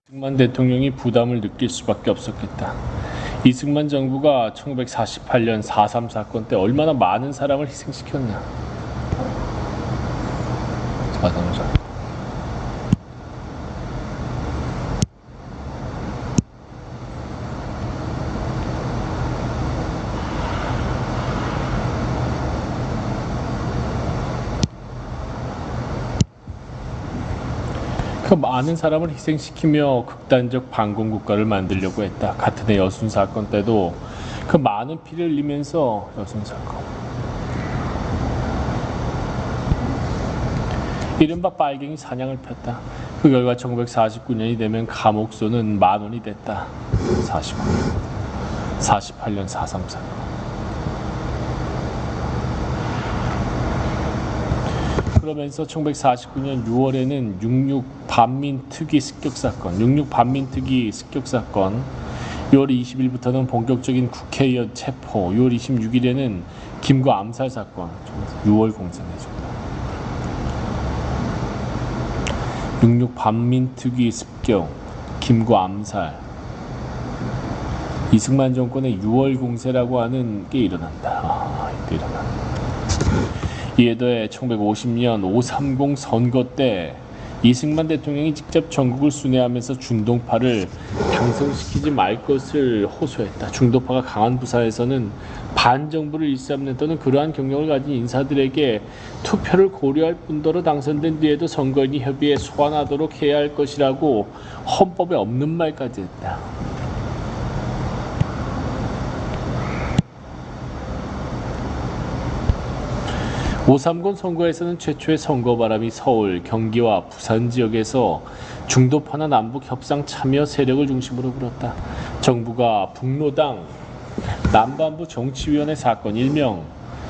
이승만 대통령이 부담을 느낄 수밖에 없었겠다. 이승만 정부가 1948년 4.3 사건 때 얼마나 많은 사람을 희생시켰냐. 4.3 사건. 그 많은 사람을 희생시키며 극단적 반공국가를 만들려고 했다. 같은 해 여순 사건 때도 그 많은 피를 흘리면서 여순 사건. 이른바 빨갱이 사냥을 폈다. 그 결과 1949년이 되면 감옥소는 10,000원이 됐다. 48년 4.3 사건. 그러면서 1949년 6월에는 6.6 반민특위 습격사건, 6.6 반민특위 습격사건, 6월 20일부터는 본격적인 국회의원 체포, 6월 26일에는 김구 암살사건, 6월 공산해준다. 6.6 반민특위 습격, 김구 암살, 이승만 정권의 6월 공세라고 하는 게 일어난다. 이때 일어난다. 이에 더해 1950년 5.30 선거 때 이승만 대통령이 직접 전국을 순회하면서 중동파를 당선시키지 말 것을 호소했다. 중도파가 강한 부사에서는 반정부를 일삼는 또는 그러한 경력을 가진 인사들에게 투표를 고려할 뿐더러 당선된 뒤에도 선거인이 협의에 소환하도록 해야 할 것이라고 헌법에 없는 말까지 했다. 5.30 선거에서는 최초의 선거 바람이 서울, 경기와 부산 지역에서 중도파나 남북 협상 참여 세력을 중심으로 불었다. 정부가 북로당 남반부 정치위원회 사건, 일명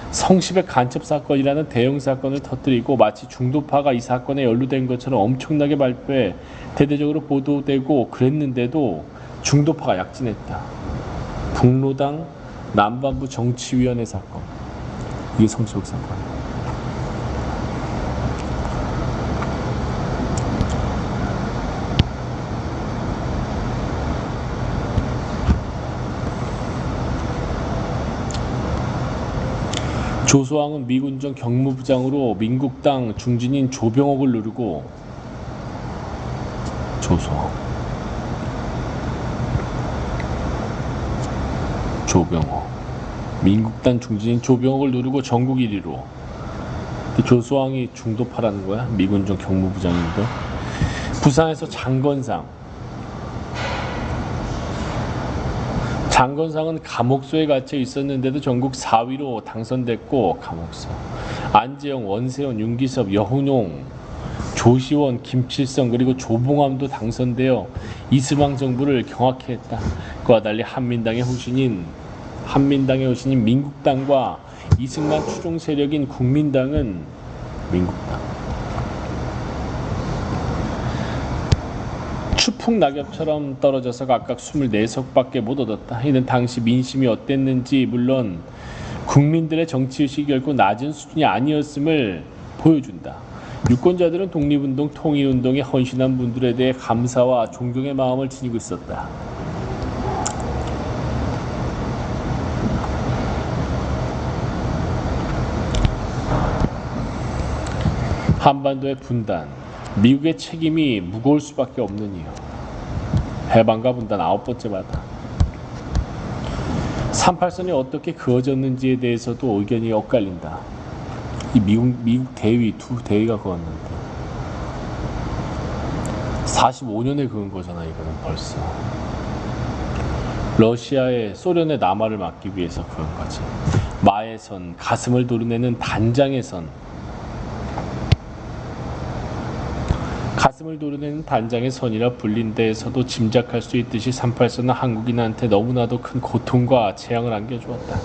성시백 간첩 사건이라는 대형 사건을 터뜨리고 마치 중도파가 이 사건에 연루된 것처럼 엄청나게 발표해 대대적으로 보도되고 그랬는데도 중도파가 약진했다. 북로당 남반부 정치위원회 사건, 이게 성시백 사건이야. 조소왕은 미군정 경무부장으로 민국당 중진인 조병옥을 누르고 조병옥 민국당 중진인 조병옥을 누르고 전국 1위로. 조소왕이 중도파라는 거야. 미군정 경무부장인데. 부산에서 장건상은 감옥소에 갇혀 있었는데도 전국 4위로 당선됐고, 감옥소. 안재영, 원세훈, 윤기섭, 여훈용, 조시원, 김칠성 그리고 조봉암도 당선되어 이승만 정부를 경악했다. 그와 달리 한민당의 후신인 민국당과 이승만 추종 세력인 국민당은 추풍 낙엽처럼 떨어져서 각각 24석밖에 못 얻었다. 이는 당시 민심이 어땠는지 물론 국민들의 정치의식이 결코 낮은 수준이 아니었음을 보여준다. 유권자들은 독립운동, 통일운동에 헌신한 분들에 대해 감사와 존경의 마음을 지니고 있었다. 한반도의 분단, 미국의 책임이 무거울 수밖에 없는 이유. 해방과 분단 9번째 바다. 38선이 어떻게 그어졌는지에 대해서도 의견이 엇갈린다. 이 미국 대위, 두 대위가 그었는데 45년에 그은 거잖아. 이거는 벌써 러시아의 소련의 남하를 막기 위해서 그은 거지. 마의 선, 가슴을 도려내는 단장의 선. 가슴을 도려내는 단장의 선이라 불린 데에서도 짐작할 수 있듯이 38선은 한국인한테 너무나도 큰 고통과 재앙을 안겨주었다.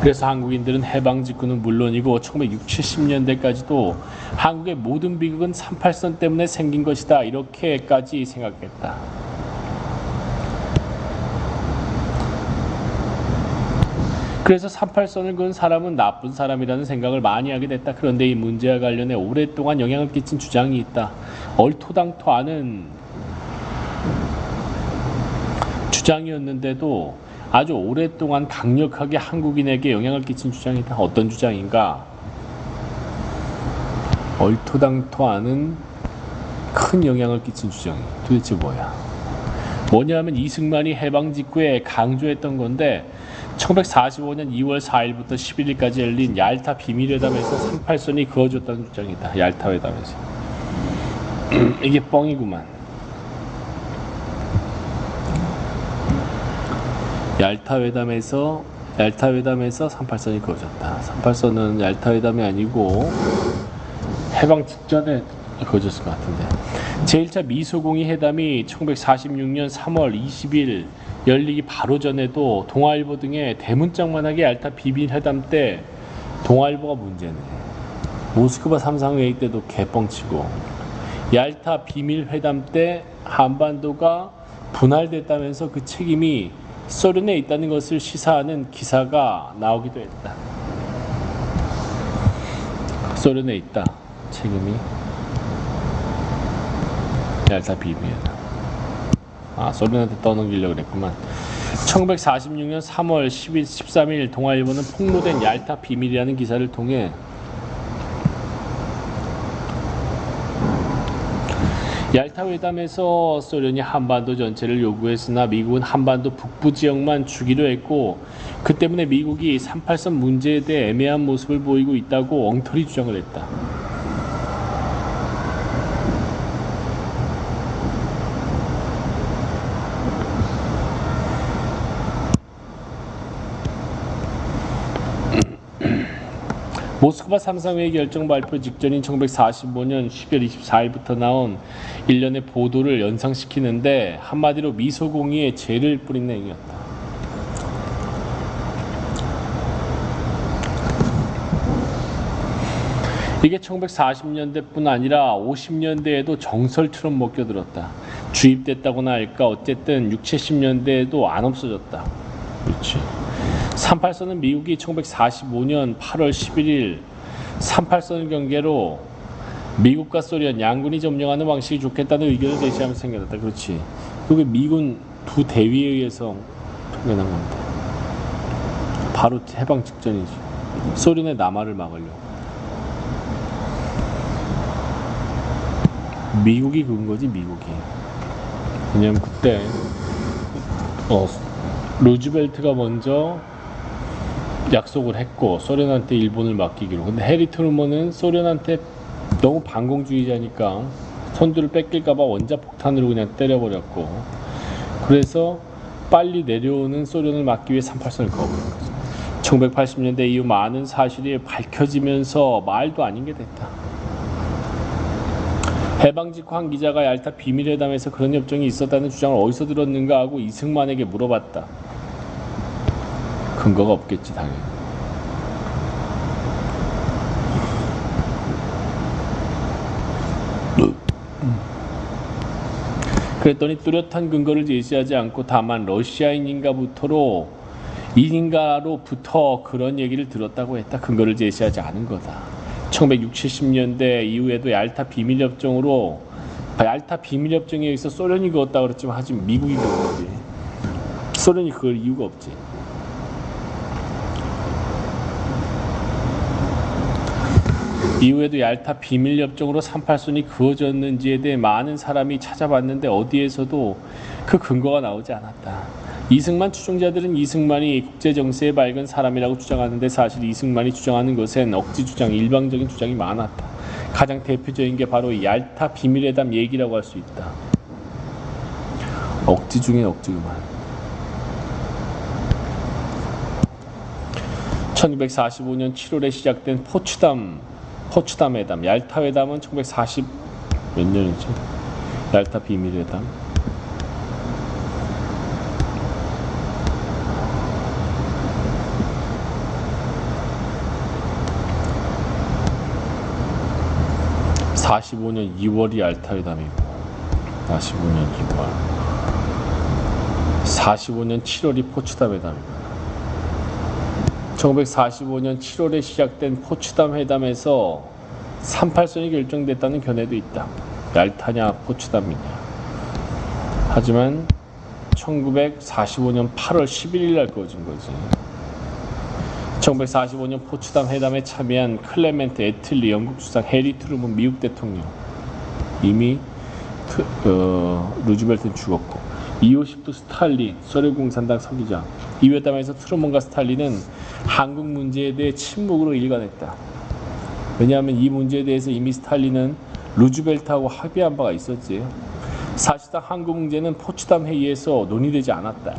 그래서 한국인들은 해방 직후는 물론이고 1960, 70년대까지도 한국의 모든 비극은 38선 때문에 생긴 것이다, 이렇게까지 생각했다. 그래서 38선을 그은 사람은 나쁜 사람이라는 생각을 많이 하게 됐다. 그런데 이 문제와 관련해 오랫동안 영향을 끼친 주장이 있다. 얼토당토 않은 주장이었는데도 아주 오랫동안 강력하게 한국인에게 영향을 끼친 주장이다. 어떤 주장인가? 얼토당토않은 큰 영향을 끼친 주장이 도대체 뭐야? 뭐냐면 이승만이 해방 직후에 강조했던 건데 1945년 2월 4일부터 11일까지 열린 얄타 비밀회담에서 38선이 그어졌다는 주장이다. 얄타 회담에서. 이게 뻥이구만. 얄타 회담에서 38선이 그어졌다. 38선은 얄타 회담이 아니고 해방 직전에 그어졌을 것 같은데. 제1차 미소공의 회담이 1946년 3월 20일 열리기 바로 전에도 동아일보 등의 대문짝만하게 얄타 비밀회담 때 동아일보가 문제네. 모스크바 삼상회의 때도 개뻥치고 얄타 비밀회담 때 한반도가 분할됐다면서 그 책임이 소련에 있다는 것을 시사하는 기사가 나오기도 했다. 소련에 있다. 책임이 얄타 비밀회담. 소련한테 떠넘기려고 그랬구만. 1946년 3월 10일, 13일 동아일보는 폭로된 얄타 비밀이라는 기사를 통해 얄타 회담에서 소련이 한반도 전체를 요구했으나 미국은 한반도 북부 지역만 주기로 했고 그 때문에 미국이 38선 문제에 대해 애매한 모습을 보이고 있다고 엉터리 주장을 했다. 모스크바 삼상회의 결정 발표 직전인 1945년 10월 24일부터 나온 일련의 보도를 연상시키는데 한마디로 미소공의에 죄를 뿌린 내용이었다. 이게 1940년대뿐 아니라 50년대에도 정설처럼 먹혀들었다. 주입됐다고나 할까 어쨌든 60, 70년대에도 안 없어졌다. 그렇지. 38선은 미국이 1945년 8월 11일 38선 경계로 미국과 소련 양군이 점령하는 방식이 좋겠다는 의견을 제시하면서 생겨났다. 그렇지. 그게 미군 두 대위에 의해서 생겨난 건데. 바로 해방 직전이지. 소련의 남하를 막으려고. 미국이 그은 거지, 미국이. 왜냐면 그때 루즈벨트가 먼저 약속을 했고 소련한테 일본을 맡기기로. 근데 해리 트루먼은 소련한테 너무 반공주의자니까 선두를 뺏길까봐 원자폭탄으로 그냥 때려버렸고 그래서 빨리 내려오는 소련을 막기 위해 38선을 그어버린 거죠. 1980년대 이후 많은 사실이 밝혀지면서 말도 아닌 게 됐다. 해방 직후 한 기자가 얄타 비밀회담에서 그런 협정이 있었다는 주장을 어디서 들었는가 하고 이승만에게 물어봤다. 근거가 없겠지 당연히. 그랬더니 뚜렷한 근거를 제시하지 않고 다만 러시아인인가로부터 그런 얘기를 들었다고 했다. 근거를 제시하지 않은 거다. 1960, 70년대 이후에도 얄타 비밀협정에 의해서 소련이 그었다고 그랬지만 하지만 미국이 그은 거지. 소련이 그럴 이유가 없지. 이후에도 얄타 비밀협정으로 38선이 그어졌는지에 대해 많은 사람이 찾아봤는데 어디에서도 그 근거가 나오지 않았다. 이승만 추종자들은 이승만이 국제정세에 밝은 사람이라고 주장하는데 사실 이승만이 주장하는 것엔 억지 주장, 일방적인 주장이 많았다. 가장 대표적인 게 바로 얄타 비밀회담 얘기라고 할 수 있다. 억지 중에 억지구만. 1945년 7월에 시작된 포츠담 회담, 얄타 회담은 1940 몇 년이지? 얄타 비밀회담. (45년 2월이) 얄타 회담이고 45년 2월 45년 7월이 포츠담 회담이고 1945년 7월에 시작된 포츠담 회담에서 38선이 결정됐다는 견해도 있다. 얄타냐 포츠담이냐. 하지만 1945년 8월 11일 날 꺼진 거지. 1945년 포츠담 회담에 참여한 클레멘트 애틀리 영국 수상, 해리 트루먼 미국 대통령, 이미 루즈벨트는 죽었고, 이오시프 스탈린 소련 공산당 서기장. 이 회담에서 트루먼과 스탈린은 한국 문제에 대해 침묵으로 일관했다. 왜냐하면 이 문제에 대해서 이미 스탈린은 루즈벨트하고 합의한 바가 있었지. 사실상 한국 문제는 포츠담 회의에서 논의되지 않았다.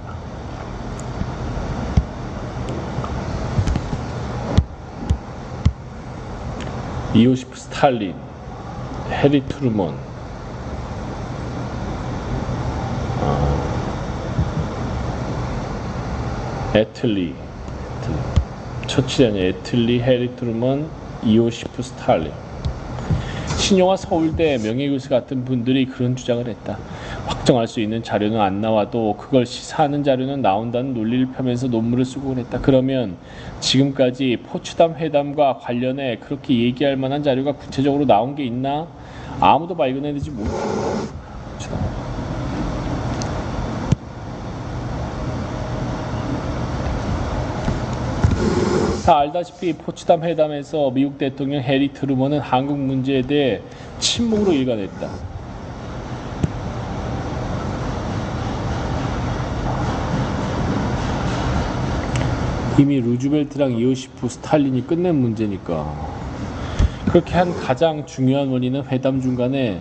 이오시프 스탈린, 해리 트루먼, 애틀리, 처칠이 아니라 애틀리, 해리 트루먼, 이오시프 스탈린. 신용화 서울대 명예교수 같은 분들이 그런 주장을 했다. 확정할 수 있는 자료는 안 나와도 그걸 시사하는 자료는 나온다는 논리를 펴면서 논문을 쓰고 그랬다. 그러면 지금까지 포츠담 회담과 관련해 그렇게 얘기할 만한 자료가 구체적으로 나온 게 있나? 아무도 발견해내지 못했다. 다 알다시피 포츠담 회담에서 미국 대통령 해리 트루먼은 한국 문제에 대해 침묵으로 일관했다. 이미 루즈벨트랑 이오시프 스탈린이 끝낸 문제니까. 그렇게 한 가장 중요한 원인은 회담 중간에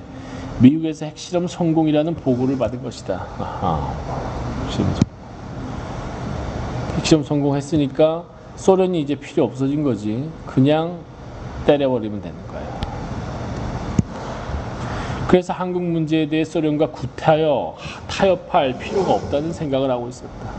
미국에서 핵실험 성공이라는 보고를 받은 것이다. 핵실험 성공했으니까 소련이 이제 필요 없어진 거지. 그냥 때려버리면 되는 거야. 그래서 한국 문제에 대해 소련과 타협할 필요가 없다는 생각을 하고 있었다.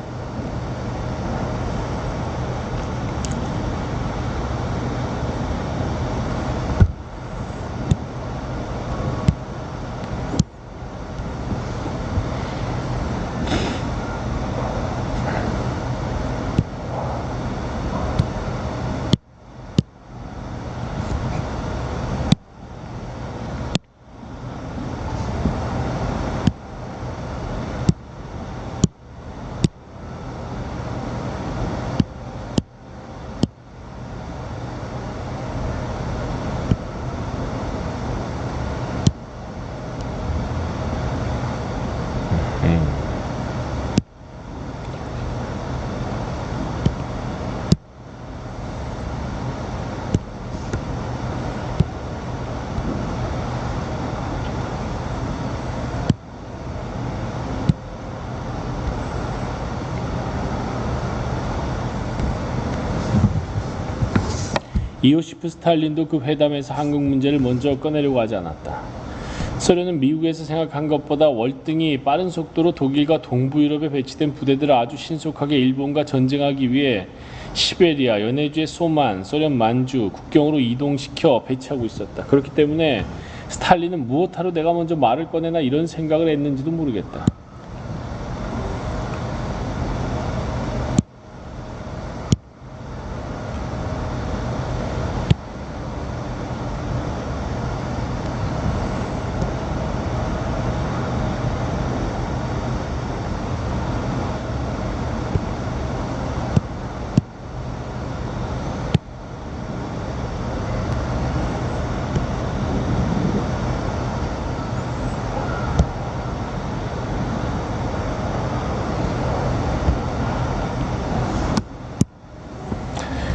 이오시프 스탈린도 그 회담에서 한국 문제를 먼저 꺼내려고 하지 않았다. 소련은 미국에서 생각한 것보다 월등히 빠른 속도로 독일과 동부 유럽에 배치된 부대들을 아주 신속하게 일본과 전쟁하기 위해 시베리아, 연해주의 소만, 소련 만주, 국경으로 이동시켜 배치하고 있었다. 그렇기 때문에 스탈린은 무엇하러 내가 먼저 말을 꺼내나 이런 생각을 했는지도 모르겠다.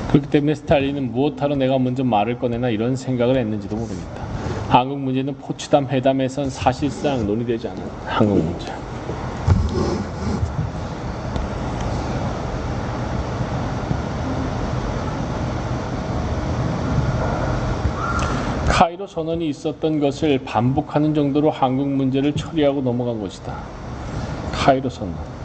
그렇기 때문에 스탈린은 무엇하러 내가 먼저 말을 꺼내나 이런 생각을 했는지도 모르겠다. 한국 문제는 포츠담 회담에선 사실상 논의되지 않은 한국 문제. 카이로 선언이 있었던 것을 반복하는 정도로 한국 문제를 처리하고 넘어간 것이다. 카이로 선언.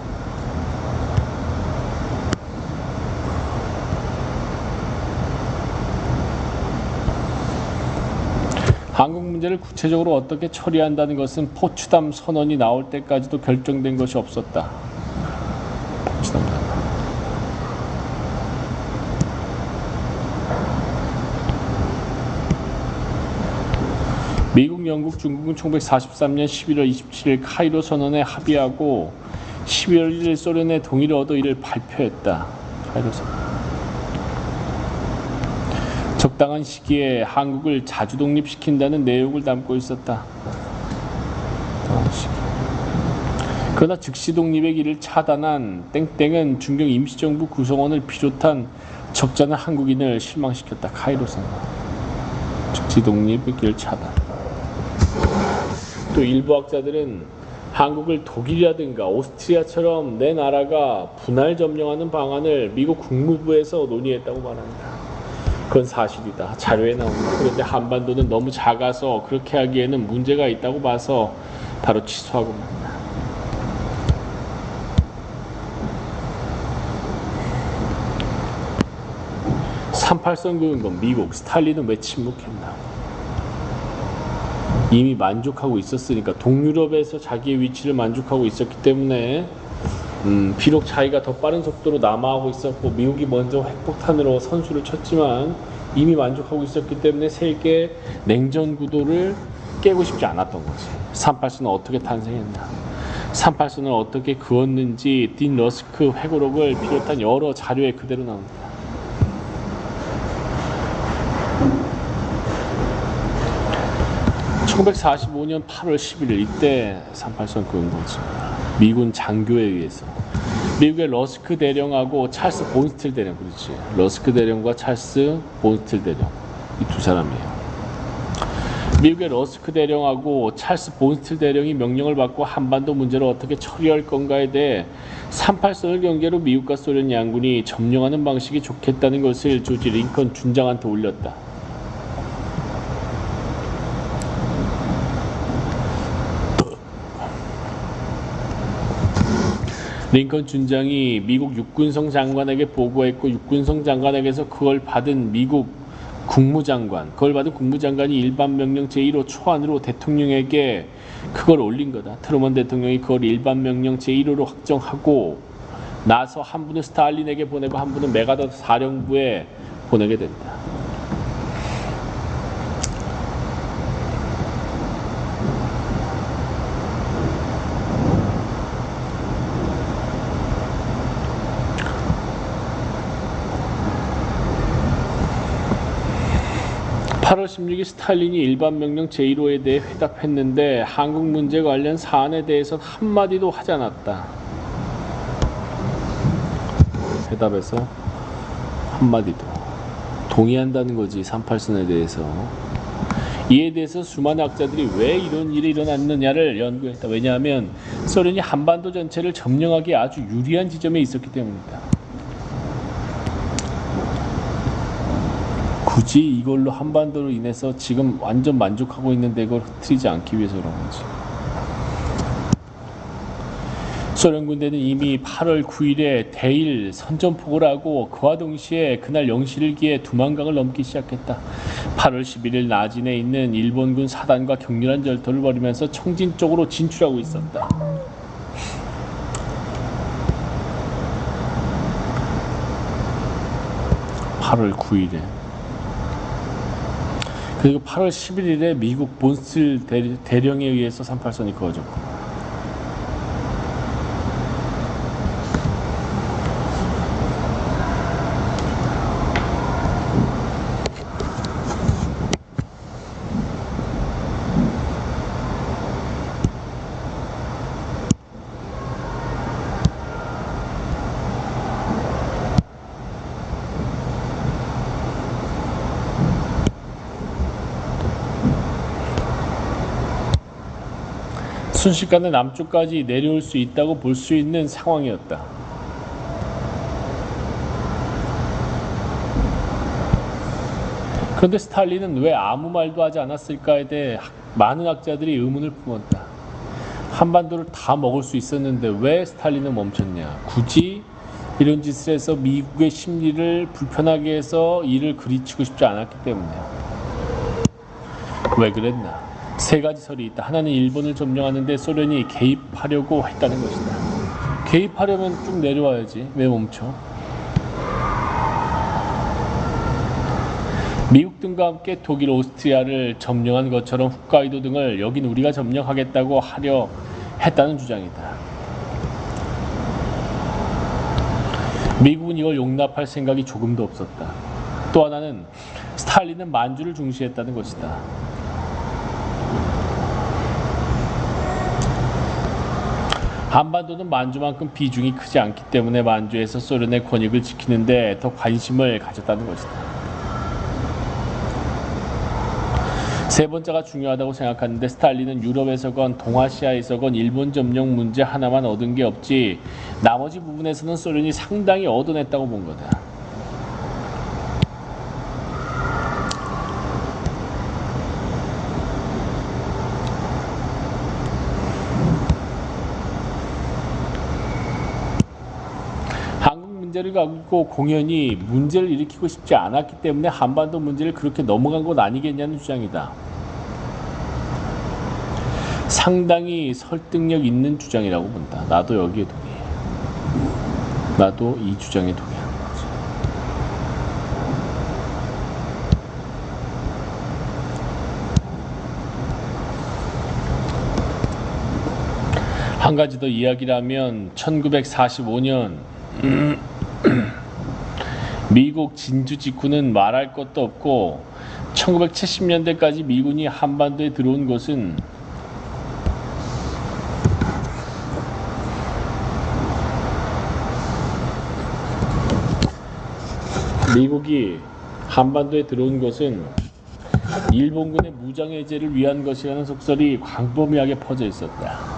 한국 문제를 구체적으로 어떻게 처리한다는 것은 포츠담 선언이 나올 때까지도 결정된 것이 없었다. 포츠담 선언. 미국, 영국, 중국은 1943년 11월 27일 카이로 선언에 합의하고 12월 1일 소련의 동의를 얻어 이를 발표했다. 카이로선. 적당한 시기에 한국을 자주 독립시킨다는 내용을 담고 있었다. 그러나 즉시 독립의 길을 차단한 땡땡은 중경 임시정부 구성원을 비롯한 적잖은 한국인을 실망시켰다. 카이로선. 즉시 독립의 길을 차단. 또 일부 학자들은 한국을 독일이라든가 오스트리아처럼 내 나라가 분할 점령하는 방안을 미국 국무부에서 논의했다고 말합니다. 그건 사실이다. 자료에 나옵니다. 그런데 한반도는 너무 작아서 그렇게 하기에는 문제가 있다고 봐서 바로 취소하고 맙니다. (38선) 그은 미국, 스탈린은 왜 침묵했나? 이미 만족하고 있었으니까, 동유럽에서 자기의 위치를 만족하고 있었기 때문에 비록 자기가 더 빠른 속도로 남하하고 있었고 미국이 먼저 핵폭탄으로 선수를 쳤지만 이미 만족하고 있었기 때문에 세계 냉전 구도를 깨고 싶지 않았던 거지. 38선은 어떻게 탄생했나? 38선을 어떻게 그었는지 딘 러스크 회고록을 비롯한 여러 자료에 그대로 나옵니다. 1945년 8월 11일 이때 38선 그은 거지. 미군 장교에 의해서 미국의 러스크 대령하고 찰스 본스틸 대령, 그렇지. 러스크 대령과 찰스 본스틸 대령, 이 두 사람이에요. 미국의 러스크 대령하고 찰스 본스틸 대령이 명령을 받고 한반도 문제를 어떻게 처리할 건가에 대해 38선을 경계로 미국과 소련 양군이 점령하는 방식이 좋겠다는 것을 조지 링컨 준장한테 올렸다. 링컨 준장이 미국 육군성 장관에게 보고했고 육군성 장관에게서 그걸 받은 미국 국무장관, 그걸 받은 국무장관이 일반 명령 제1호 초안으로 대통령에게 그걸 올린 거다. 트루먼 대통령이 그걸 일반 명령 제1호로 확정하고 나서 한 분은 스탈린에게 보내고 한 분은 메가더 사령부에 보내게 된다. (8월 16일) 스탈린이 일반 명령 제1호에 대해 회답했는데 한국 문제 관련 사안에 대해서는 한마디도 하지 않았다. 회답에서 한마디도 동의한다는 거지. 38선에 대해서. 이에 대해서 수많은 학자들이 왜 이런 일이 일어났느냐를 연구했다. 왜냐하면 소련이 한반도 전체를 점령하기에 아주 유리한 지점에 있었기 때문이다. 굳이 이걸로 한반도로 인해서 지금 완전 만족하고 있는데 이걸 흐트리지 않기 위해서 그런 거지. 소련 군대는 이미 8월 9일에 대일 선전포고를 하고 그와 동시에 그날 0시를 기해 두만강을 넘기 시작했다. 8월 11일 나진에 있는 일본군 사단과 격렬한 절투를 벌이면서 청진 쪽으로 진출하고 있었다. (8월 9일에) 그리고 8월 11일에 미국 본스틸 대령에 의해서 38선이 그어졌고, 순식간에 남쪽까지 내려올 수 있다고 볼 수 있는 상황이었다. 그런데 스탈린은 왜 아무 말도 하지 않았을까에 대해 많은 학자들이 의문을 품었다. 한반도를 다 먹을 수 있었는데 왜 스탈린은 멈췄냐. 굳이 이런 짓을 해서 미국의 심리를 불편하게 해서 일을 그리치고 싶지 않았기 때문이야. 왜 그랬나. 세 가지 설이 있다. 하나는 일본을 점령하는데 소련이 개입하려고 했다는 것이다. 개입하려면 쭉 내려와야지. 왜 멈춰? 미국 등과 함께 독일, 오스트리아를 점령한 것처럼 홋카이도 등을 여긴 우리가 점령하겠다고 하려 했다는 주장이다. 미국은 이걸 용납할 생각이 조금도 없었다. 또 하나는 스탈린은 만주를 중시했다는 것이다. 한반도는 만주만큼 비중이 크지 않기 때문에 만주에서 소련의 권익을 지키는데 더 관심을 가졌다는 것이다. 세 번째가 중요하다고 생각하는데 스탈린은 유럽에서건 동아시아에서건 일본 점령 문제 하나만 얻은 게 없지 나머지 부분에서는 소련이 상당히 얻어냈다고 본 거다. 문제를 가지고 공연히 문제를 일으키고 싶지 않았기 때문에 한반도 문제를 그렇게 넘어간 것 아니겠냐는 주장이다. 상당히 설득력 있는 주장이라고 본다. 나도 여기에 동의해. 나도 이 주장에 동의하는 거지. 한 가지 더 이야기를 하면 1945년 미국 진주 직후는 말할 것도 없고 1970년대까지 미군이 한반도에 들어온 것은 미국이 한반도에 들어온 것은 일본군의 무장해제를 위한 것이라는 속설이 광범위하게 퍼져 있었다.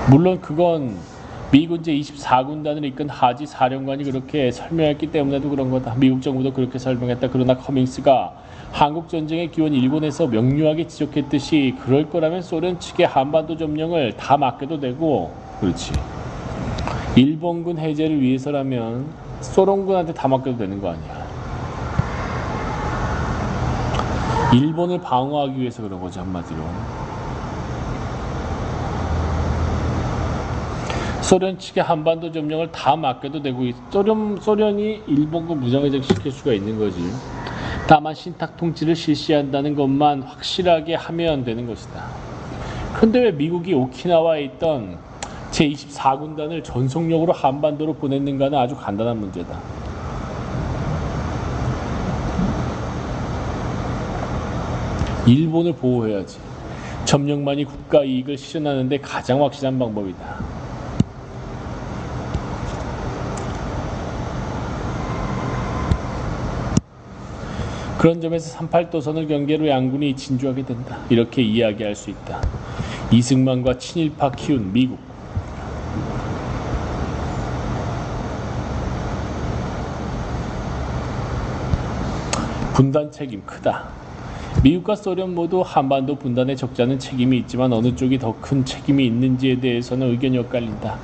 물론 그건 미군 제24군단을 이끈 하지 사령관이 그렇게 설명했기 때문에도 그런 거다. 미국 정부도 그렇게 설명했다. 그러나 커밍스가 한국전쟁의 기원 일본에서 명료하게 지적했듯이 그럴 거라면 소련 측의 한반도 점령을 다 맡겨도 되고, 그렇지, 일본군 해제를 위해서라면 소련군한테 다 맡겨도 되는 거 아니야. 일본을 방어하기 위해서 그런 거지, 한마디로. 소련 측의 한반도 점령을 다 맡겨도 되고 소련이 일본군 무장해제 시킬 수가 있는 거지. 다만 신탁 통치를 실시한다는 것만 확실하게 하면 되는 것이다. 그런데 왜 미국이 오키나와에 있던 제24군단을 전속력으로 한반도로 보냈는가는 아주 간단한 문제다. 일본을 보호해야지. 점령만이 국가 이익을 실현하는 데 가장 확실한 방법이다. 그런 점에서 38도선을 경계로 양군이 진주하게 된다. 이렇게 이야기할 수 있다. 이승만과 친일파 키운 미국. 분단 책임 크다. 미국과 소련 모두 한반도 분단의 적자는 책임이 있지만 어느 쪽이 더 큰 책임이 있는지에 대해서는 의견이 엇갈린다.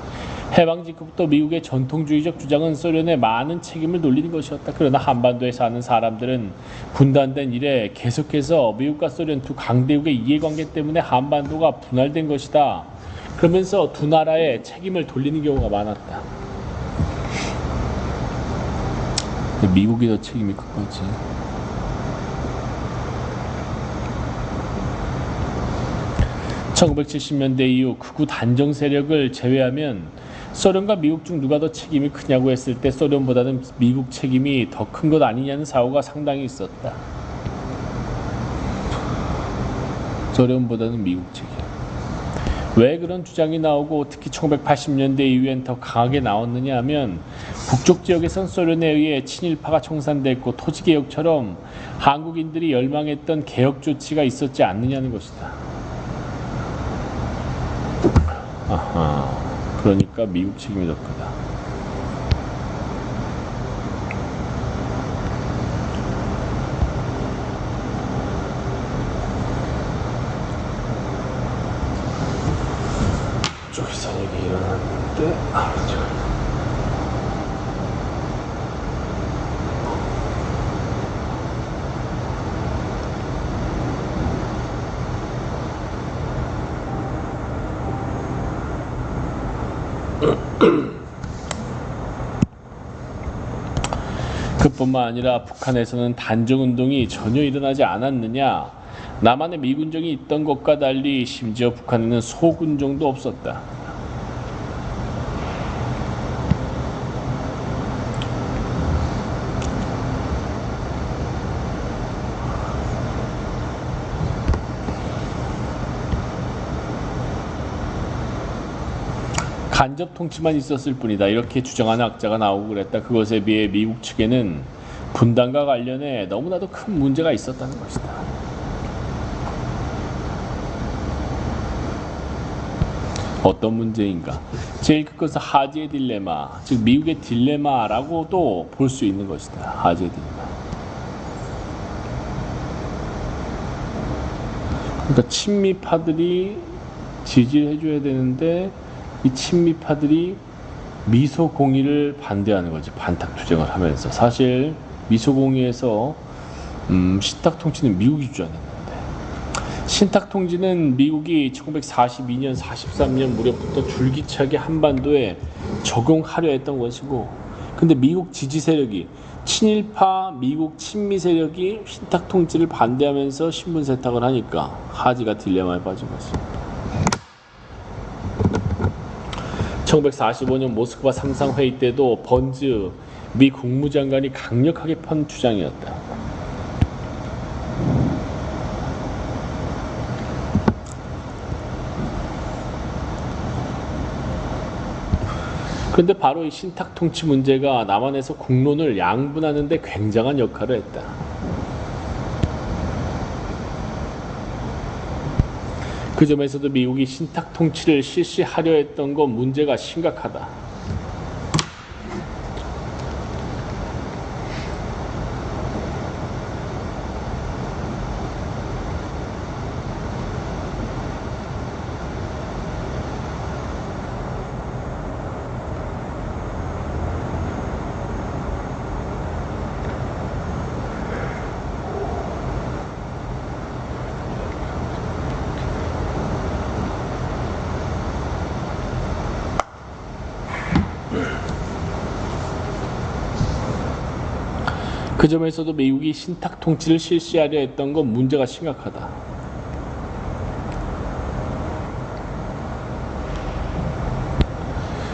해방 직후부터 미국의 전통주의적 주장은 소련에 많은 책임을 돌리는 것이었다. 그러나 한반도에 사는 사람들은 분단된 이래 계속해서 미국과 소련 두 강대국의 이해관계 때문에 한반도가 분할된 것이다. 그러면서 두 나라의 책임을 돌리는 경우가 많았다. 미국이 더 책임이 큰 거지. (1970년대) 이후 극우 단정 세력을 제외하면 소련과 미국 중 누가 더 책임이 크냐고 했을 때 소련보다는 미국 책임이 더 큰 것 아니냐는 사고가 상당히 있었다. 소련보다는 미국 책임. 왜 그런 주장이 나오고 특히 1980년대 이후엔 더 강하게 나왔느냐 하면 북쪽 지역에선 소련에 의해 친일파가 청산됐고 토지개혁처럼 한국인들이 열망했던 개혁 조치가 있었지 않느냐는 것이다. 아하. 그러니까 미국 책임이 더 크다. 쪽에서 얘기 일어났는데, 그렇죠. 그뿐만 아니라 북한에서는 단정운동이 전혀 일어나지 않았느냐. 남한에 미군정이 있던 것과 달리 심지어 북한에는 소군정도 없었다. 간접 통치만 있었을 뿐이다. 이렇게 주장하는 학자가 나오고 그랬다. 그것에 비해 미국 측에는 분단과 관련해 너무나도 큰 문제가 있었다는 것이다. 어떤 문제인가? 제일 큰 것은 하지의 딜레마, 즉 미국의 딜레마라고도 볼 수 있는 것이다. 하지의 딜레마. 그러니까 친미파들이 지지를 해줘야 되는데 이 친미파들이 미소공의를 반대하는 거지. 반탁투쟁을 하면서. 사실 미소공의에서 신탁통치는 미국이 주장했는데, 신탁통치는 미국이 1942년, 43년 무렵부터 줄기차게 한반도에 적용하려 했던 것이고, 근데 미국 지지 세력이, 친일파 미국 친미 세력이 신탁통치를 반대하면서 신분 세탁을 하니까 하지가 딜레마에 빠진 것입니다. 1945년 모스크바 3상 회의 때도 번즈 미 국무장관이 강력하게 편 주장이었다. 그런데 바로 이 신탁통치 문제가 남한에서 국론을 양분하는 데 굉장한 역할을 했다. 그 점에서도 미국이 신탁통치를 실시하려 했던 건 문제가 심각하다. 그 점에서도 미국이 신탁통치를 실시하려 했던 건 문제가 심각하다.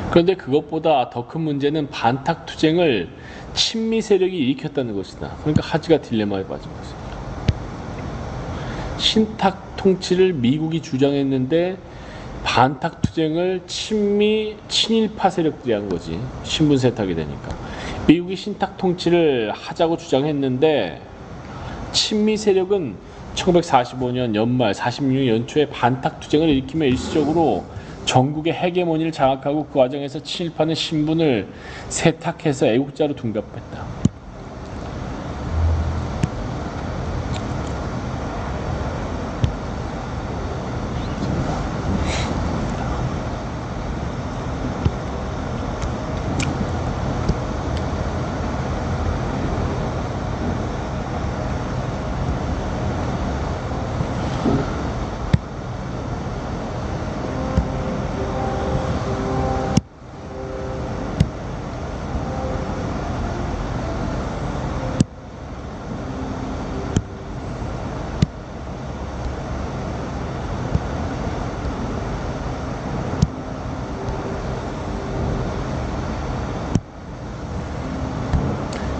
그런데 그것보다 더 큰 문제는 반탁투쟁을 친미 세력이 일으켰다는 것이다. 그러니까 하지가 딜레마에 빠진 것입니다. 신탁통치를 미국이 주장했는데 반탁투쟁을 친일파 세력들이 한 거지. 신분 세탁이 되니까. 미국이 신탁통치를 하자고 주장했는데 친미 세력은 1945년 연말, 46년 연초에 반탁투쟁을 일으키며 일시적으로 전국의 헤게모니를 장악하고 그 과정에서 친일파는 신분을 세탁해서 애국자로 둔갑했다.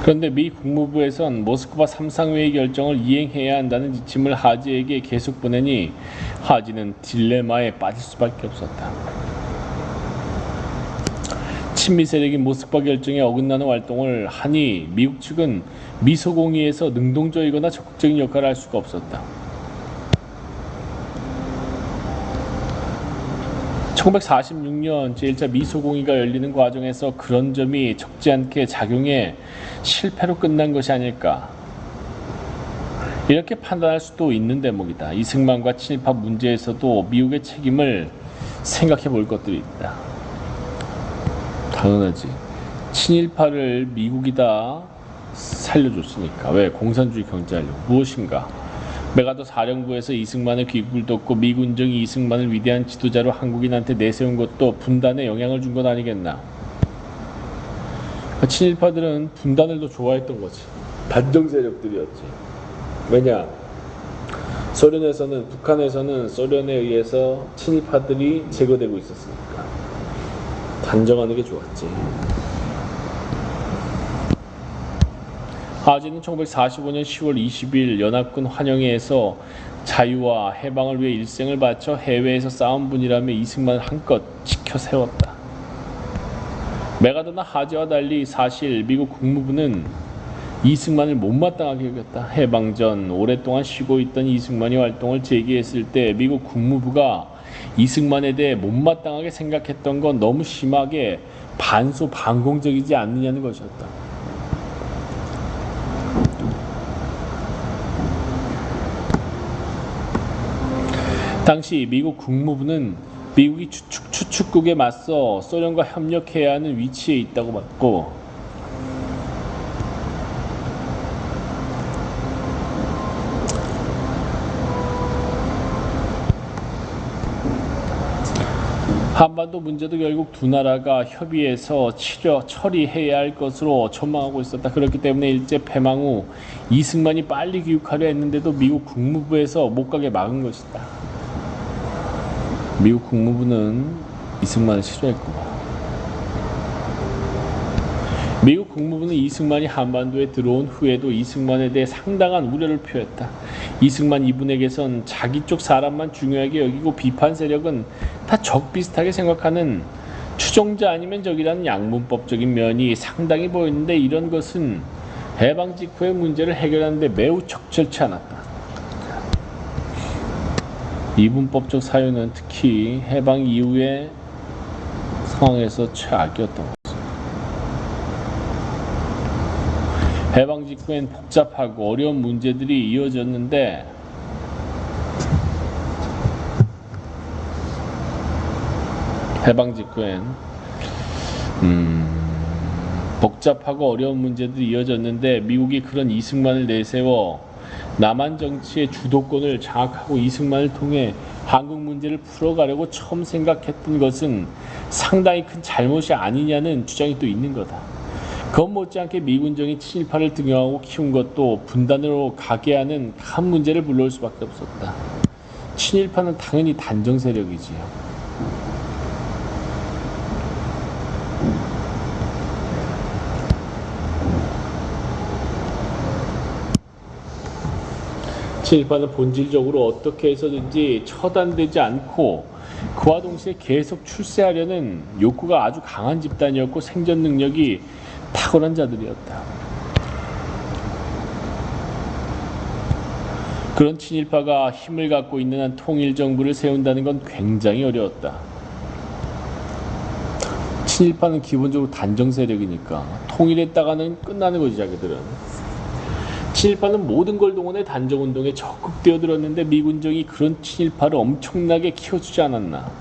그런데 미 국무부에선 모스크바 3상회의 결정을 이행해야 한다는 지침을 하지에게 계속 보내니 하지는 딜레마에 빠질 수밖에 없었다. 친미 세력이 모스크바 결정에 어긋나는 활동을 하니 미국 측은 미소공의에서 능동적이거나 적극적인 역할을 할 수가 없었다. 1946년 제1차 미소공의가 열리는 과정에서 그런 점이 적지 않게 작용해 실패로 끝난 것이 아닐까, 이렇게 판단할 수도 있는 대목이다. 이승만과 친일파 문제에서도 미국의 책임을 생각해 볼 것들이 있다. 당연하지. 친일파를 미국이 다 살려줬으니까. 왜? 공산주의 경제하려고. 무엇인가? 메가더 사령부에서 이승만의 귀국을 돕고 미군정이 이승만을 위대한 지도자로 한국인한테 내세운 것도 분단에 영향을 준 것 아니겠나. 친일파들은 분단을 더 좋아했던 거지. 반정 세력들이었지. 왜냐? 소련에서는, 북한에서는 소련에 의해서 친일파들이 제거되고 있었으니까 단정하는 게 좋았지. 하진은 1945년 10월 20일 연합군 환영회에서 자유와 해방을 위해 일생을 바쳐 해외에서 싸운 분이라며 이승만을 한껏 지켜 세웠다. 메가더나 하지와 달리 사실 미국 국무부는 이승만을 못마땅하게 여겼다. 해방 전 오랫동안 쉬고 있던 이승만이 활동을 재개했을 때 미국 국무부가 이승만에 대해 못마땅하게 생각했던 건 너무 심하게 반소반공적이지 않느냐는 것이었다. 당시 미국 국무부는 미국이 추축국에 맞서 소련과 협력해야 하는 위치에 있다고 봤고, 한반도 문제도 결국 두 나라가 협의해서 처리해야 할 것으로 전망하고 있었다. 그렇기 때문에 일제 패망 후 이승만이 빨리 귀국하려 했는데도 미국 국무부에서 못 가게 막은 것이다. 미국 국무부는 이승만을 싫어했고, 미국 국무부는 이승만이 한반도에 들어온 후에도 이승만에 대해 상당한 우려를 표했다. 이승만 이분에게선 자기 쪽 사람만 중요하게 여기고 비판 세력은 다 적 비슷하게 생각하는 추종자 아니면 적이라는 양문법적인 면이 상당히 보였는데, 이런 것은 해방 직후의 문제를 해결하는 데 매우 적절치 않았다. 이분법적 사유는 특히 해방 이후의 상황에서 최악이었던 것입니다. 해방 직후엔 복잡하고 어려운 문제들이 이어졌는데, 해방 직후엔 복잡하고 어려운 문제들이 이어졌는데 미국이 그런 이승만을 내세워 남한 정치의 주도권을 장악하고 이승만을 통해 한국 문제를 풀어가려고 처음 생각했던 것은 상당히 큰 잘못이 아니냐는 주장이 또 있는 거다. 그것 못지않게 미군정이 친일파를 등용하고 키운 것도 분단으로 가게 하는 큰 문제를 불러올 수밖에 없었다. 친일파는 당연히 단정 세력이지요. 친일파는 본질적으로 어떻게 해서든지 처단되지 않고 그와 동시에 계속 출세하려는 욕구가 아주 강한 집단이었고 생존 능력이 탁월한 자들이었다. 그런 친일파가 힘을 갖고 있는 한 통일정부를 세운다는 건 굉장히 어려웠다. 친일파는 기본적으로 단정 세력이니까 통일했다가는 끝나는 거지, 자기들은. 친일파는 모든 걸 동원해 단정운동에 적극 뛰어들었는데 미군정이 그런 친일파를 엄청나게 키워주지 않았나.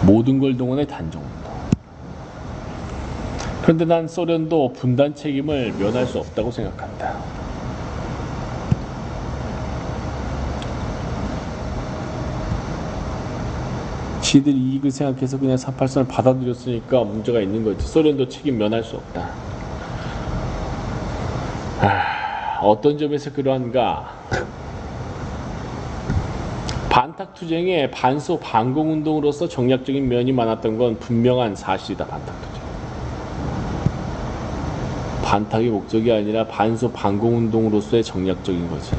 모든 걸 동원해 단정운동. 그런데 난 소련도 분단 책임을 면할 수 없다고 생각한다. 지들 이익을 생각해서 그냥 383을 받아들였으니까 문제가 있는 거지. 소련도 책임 면할 수 없다. 어떤 점에서 그러한가? 반탁투쟁의 반소 반공운동으로서 정략적인 면이 많았던 건 분명한 사실이다. 반탁투쟁. 반탁이 목적이 아니라 반소 반공운동으로서의 정략적인 거지.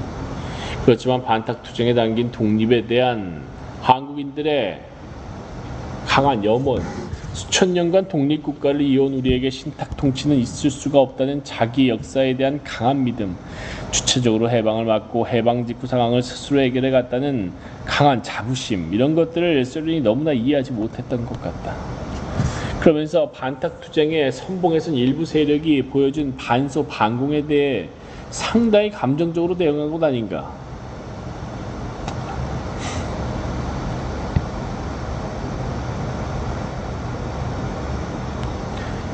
그렇지만 반탁투쟁에 담긴 독립에 대한 한국인들의 강한 염원, 수천 년간 독립국가를 이어온 우리에게 신탁통치는 있을 수가 없다는 자기 역사에 대한 강한 믿음, 주체적으로 해방을 막고 해방 직후 상황을 스스로 해결해 갔다는 강한 자부심, 이런 것들을 소련이 너무나 이해하지 못했던 것 같다. 그러면서 반탁투쟁의 선봉에선 일부 세력이 보여준 반소 반공에 대해 상당히 감정적으로 대응한 것 아닌가.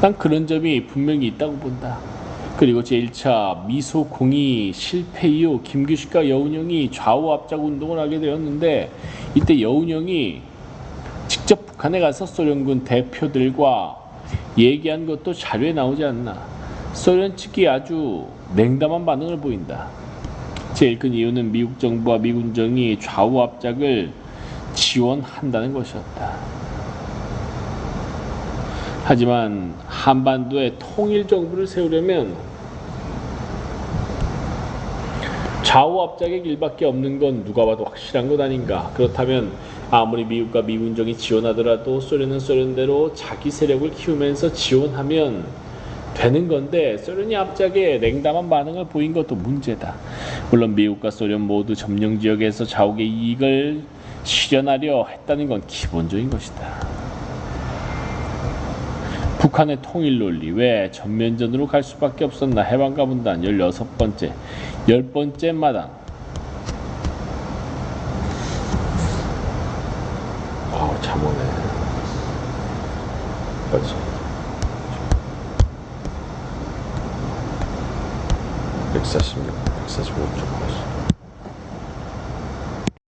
난 그런 점이 분명히 있다고 본다. 그리고 제1차 미소공이 실패 이후 김규식과 여운형이 좌우 압작 운동을 하게 되었는데, 이때 여운형이 직접 북한에 가서 소련군 대표들과 얘기한 것도 자료에 나오지 않나. 소련 측이 아주 냉담한 반응을 보인다. 제일 큰 이유는 미국 정부와 미군정이 좌우 합작을 지원한다는 것이었다. 하지만 한반도에 통일 정부를 세우려면 좌우 합작의 길밖에 없는 건 누가 봐도 확실한 것 아닌가. 그렇다면 아무리 미국과 미군정이 지원하더라도 소련은 소련대로 자기 세력을 키우면서 지원하면 되는 건데 소련이 합작에 냉담한 반응을 보인 것도 문제다. 물론 미국과 소련 모두 점령 지역에서 자국의 이익을 실현하려 했다는 건 기본적인 것이다. 북한의 통일 논리 왜 전면전으로 갈 수밖에 없었나. 해방과 분단 16번째 10번째 마당. 잠오네. 그렇지. 146, 145쪽.